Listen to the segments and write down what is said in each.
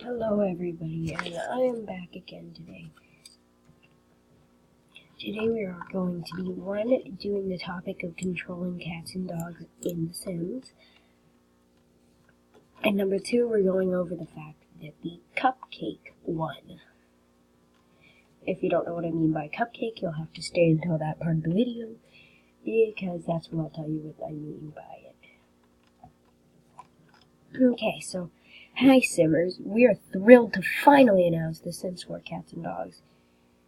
Hello everybody, and I am back again today. Today we are going to be, doing the topic of controlling cats and dogs in The Sims. And number 2, we're going over the fact that the cupcake won. If you don't know what I mean by cupcake, you'll have to stay until that part of the video, because that's when I'll tell you what I mean by it. Okay, so hi Simmers, we are thrilled to finally announce The Sims 4 Cats and Dogs.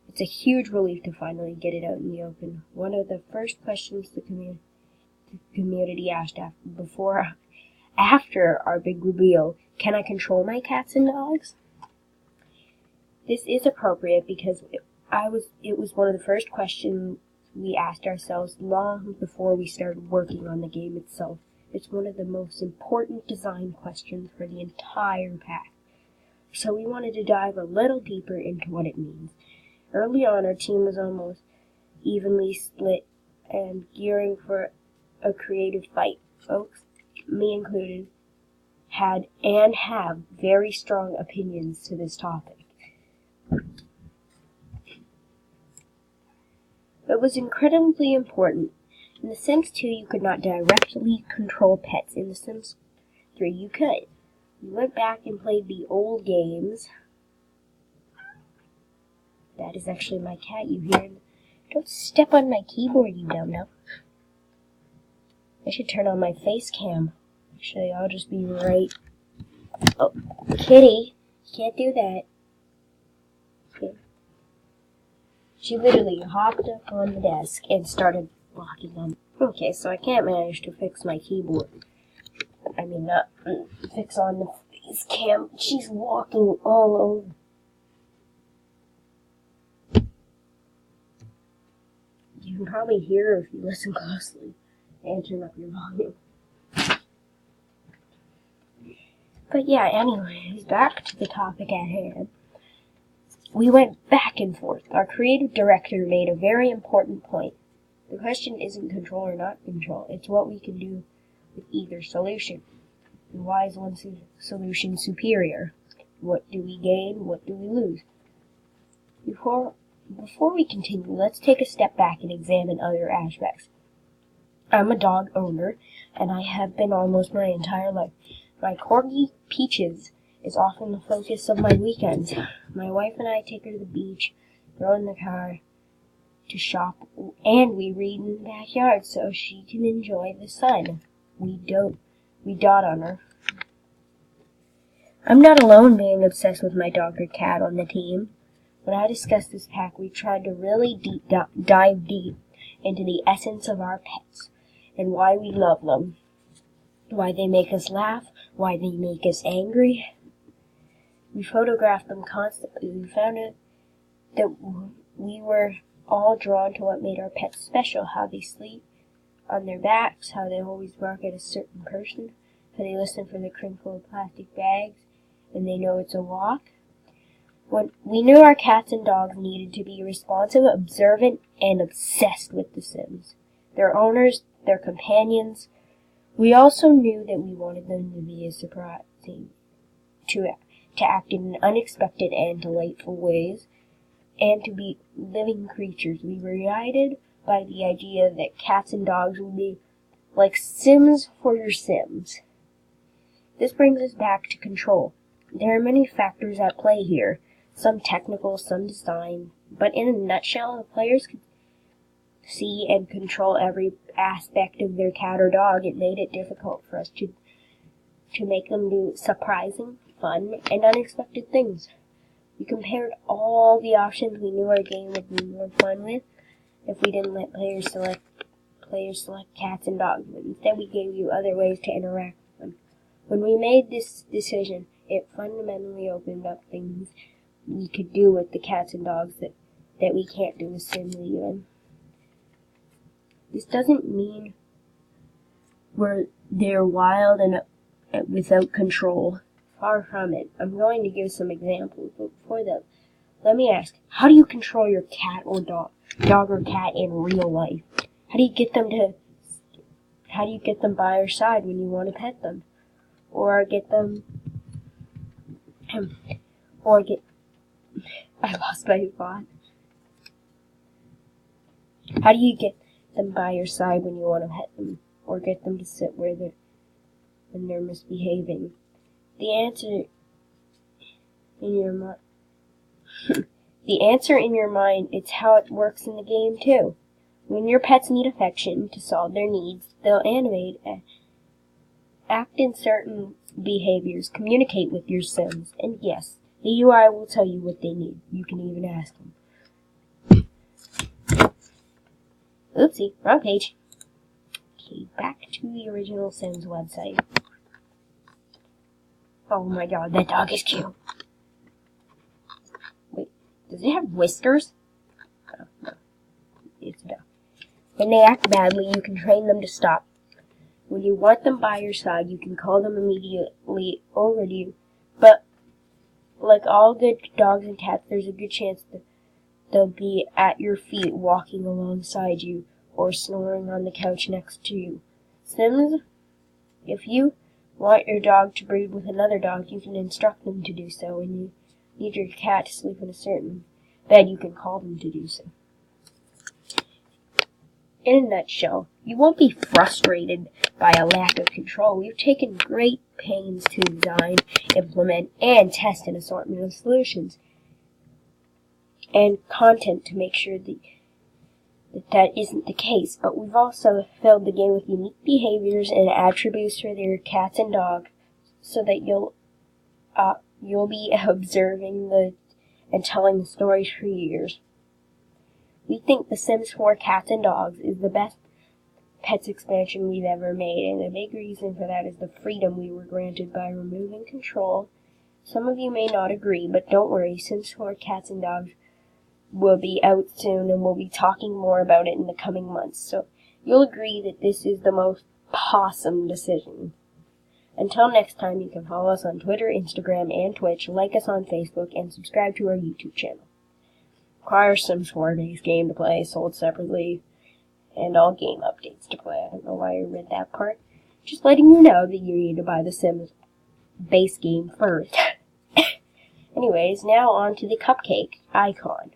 It's a huge relief to finally get it out in the open. One of the first questions the community asked after our big reveal, can I control my cats and dogs? This is appropriate because it was one of the first questions we asked ourselves long before we started working on the game itself. It's one of the most important design questions for the entire pack. So we wanted to dive a little deeper into what it means. Early on, our team was almost evenly split and gearing for a creative fight. Folks, me included, had and have very strong opinions to this topic. It was incredibly important. In The Sims 2, you could not directly control pets. In The Sims 3, you could. We went back and played the old games. That is actually my cat you hear. Don't step on my keyboard, you dumb-dumb. I should turn on my face cam. Actually, I'll just be right... Oh, kitty, you can't do that. Okay. She literally hopped up on the desk and started blocking them. Okay, so I can't manage to fix my keyboard. I mean, not fix on the face cam. She's walking all over. You can probably hear her if you listen closely and turn up your volume. But yeah, anyways, back to the topic at hand. We went back and forth. Our creative director made a very important point. The question isn't control or not control. It's what we can do with either solution. And why is one solution superior? What do we gain? What do we lose? Before we continue, let's take a step back and examine other aspects. I'm a dog owner, and I have been almost my entire life. My corgi, Peaches, is often the focus of my weekends. My wife and I take her to the beach, throw in the car to shop, and we read in the backyard so she can enjoy the sun. We dot on her. I'm not alone being obsessed with my dog or cat on the team. When I discussed this pack, we tried to really dive deep into the essence of our pets and why we love them, why they make us laugh, why they make us angry. We photographed them constantly. We found out that we were all drawn to what made our pets special, how they sleep on their backs, how they always bark at a certain person, how they listen for the crinkle of plastic bags, and they know it's a walk. When we knew our cats and dogs needed to be responsive, observant, and obsessed with The Sims. Their owners, their companions. We also knew that we wanted them to be as surprising, to act in unexpected and delightful ways, and to be living creatures. We were guided by the idea that cats and dogs would be like Sims for your Sims. This brings us back to control. There are many factors at play here, some technical, some design, but in a nutshell, the players could see and control every aspect of their cat or dog. It made it difficult for us to make them do surprising, fun, and unexpected things. We compared all the options we knew our game would be more fun with if we didn't let players select cats and dogs, but instead we gave you other ways to interact with them. When we made this decision, it fundamentally opened up things we could do with the cats and dogs that we can't do with Sims even. This doesn't mean they're wild and without control. Far from it. I'm going to give some examples, but before that, let me ask, how do you control your cat or dog or cat in real life? How do you get them by your side when you want to pet them? Or or get... I lost my thought. How do you get them by your side when you want to pet them, or get them to sit when they're misbehaving? The answer in your mind... The answer in your mind, it's how it works in the game, too. When your pets need affection to solve their needs, they'll animate, act in certain behaviors, communicate with your Sims, and yes, the UI will tell you what they need. You can even ask them. Oopsie, wrong page. Okay, back to the original Sims website. Oh my god, that dog is cute. Wait, does it have whiskers? Oh, no. It's a dog. When they act badly, you can train them to stop. When you want them by your side, you can call them immediately over to you. But, like all good dogs and cats, there's a good chance that they'll be at your feet walking alongside you or snoring on the couch next to you. Sims, if you want your dog to breed with another dog, you can instruct them to do so. When you need your cat to sleep in a certain bed, you can call them to do so. In a nutshell, you won't be frustrated by a lack of control. We've taken great pains to design, implement, and test an assortment of solutions and content to make sure that isn't the case, but we've also filled the game with unique behaviors and attributes for their cats and dogs so that you'll be observing and telling the stories for years. We think The Sims 4 Cats and Dogs is the best pets expansion we've ever made, and a big reason for that is the freedom we were granted by removing control. Some of you may not agree, but don't worry, Sims 4 Cats and Dogs will be out soon, and we'll be talking more about it in the coming months, so you'll agree that this is the most awesome decision. Until next time, you can follow us on Twitter, Instagram, and Twitch, like us on Facebook, and subscribe to our YouTube channel. Acquire Sims 4 base game to play, sold separately, and all game updates to play. I don't know why I read that part. Just letting you know that you need to buy the Sims base game first. Anyways, now on to the cupcake icon.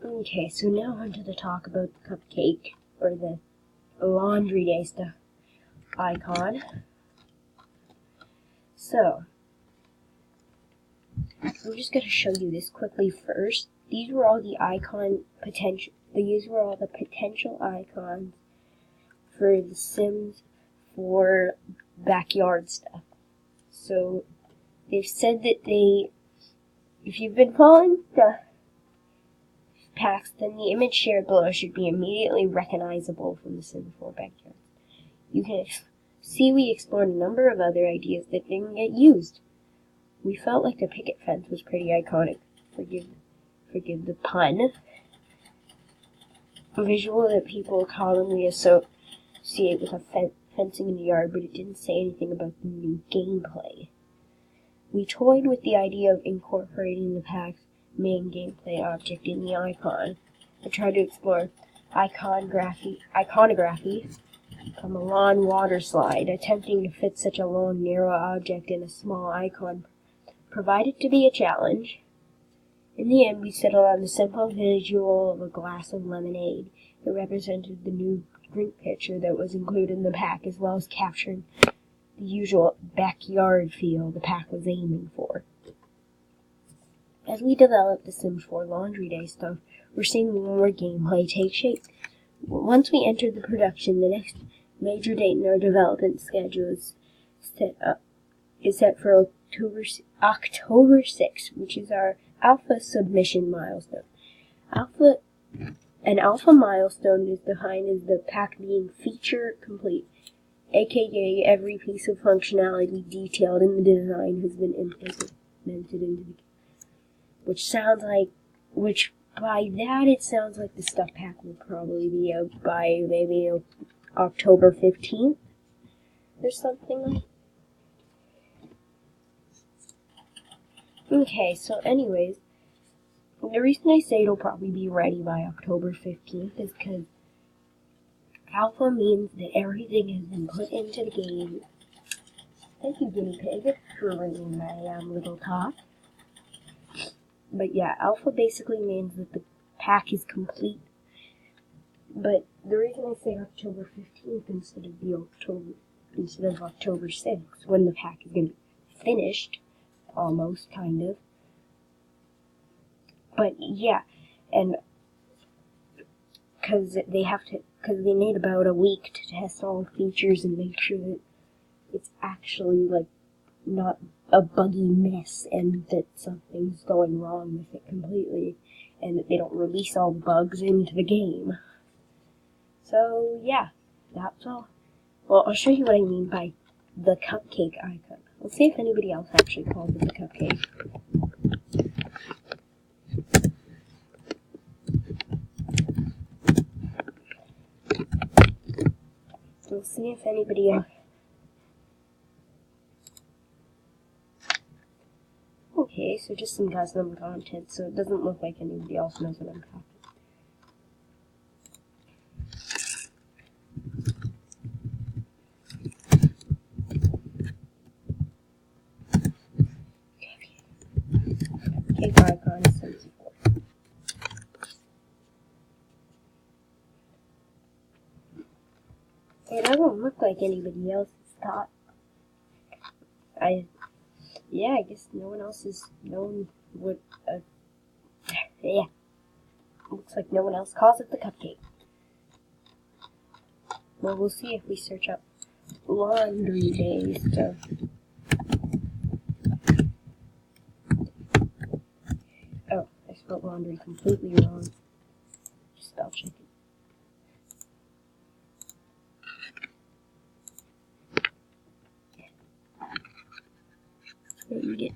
Okay, so now on to the talk about the cupcake, or the laundry day stuff icon. So, I'm just going to show you this quickly first. These were all the potential icons for the Sims 4 backyard stuff. So, they've said that if you've been following the packs, then the image shared below should be immediately recognizable from the Sims 4 backyard. You can see we explored a number of other ideas that didn't get used. We felt like the picket fence was pretty iconic. Forgive the pun. A visual that people commonly associate with a fencing in the yard, but it didn't say anything about the new gameplay. We toyed with the idea of incorporating the pack's main gameplay object in the icon. I tried to explore iconography from a lawn water slide, attempting to fit such a long, narrow object in a small icon provided to be a challenge. In the end, we settled on the simple visual of a glass of lemonade. It represented the new drink pitcher that was included in the pack, as well as capturing the usual backyard feel the pack was aiming for. As we develop the Sims 4 Laundry Day stuff, we're seeing more gameplay take shape. Once we enter the production, the next major date in our development schedule is set for October 6th, which is our alpha submission milestone. An alpha milestone is defined as the pack being feature complete, aka every piece of functionality detailed in the design has been implemented into the game. Which by that it sounds like the stuff pack will probably be out by maybe October 15th or something like that. Okay, so anyways, the reason I say it'll probably be ready by October 15th is because alpha means that everything has been put into the game. Thank you, guinea pig. for reading my little talk. But yeah, alpha basically means that the pack is complete. But the reason I say October 15th instead of October 6th, when the pack is going to be finished, almost, kind of. But yeah, and because they need about a week to test all the features and make sure that it's actually, like, not a buggy mess and that something's going wrong with it completely and that they don't release all the bugs into the game. So, yeah, that's all. Well, I'll show you what I mean by the cupcake icon. Let's see if anybody else actually calls it the cupcake. We'll see if anybody else. Okay, so just some custom content, so it doesn't look like anybody else knows what I'm talking about. Cake icon is sensible. It doesn't look like anybody else's thought. Yeah, I guess no one else has known what, yeah. Looks like no one else calls it the cupcake. Well, we'll see if we search up laundry day stuff. Oh, I spelled laundry completely wrong. Just spell check it. There you get.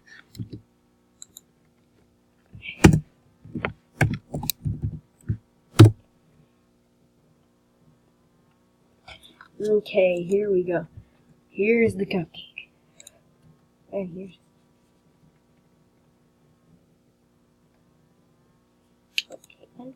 Okay, here we go. Here's the cupcake. And here's. Okay,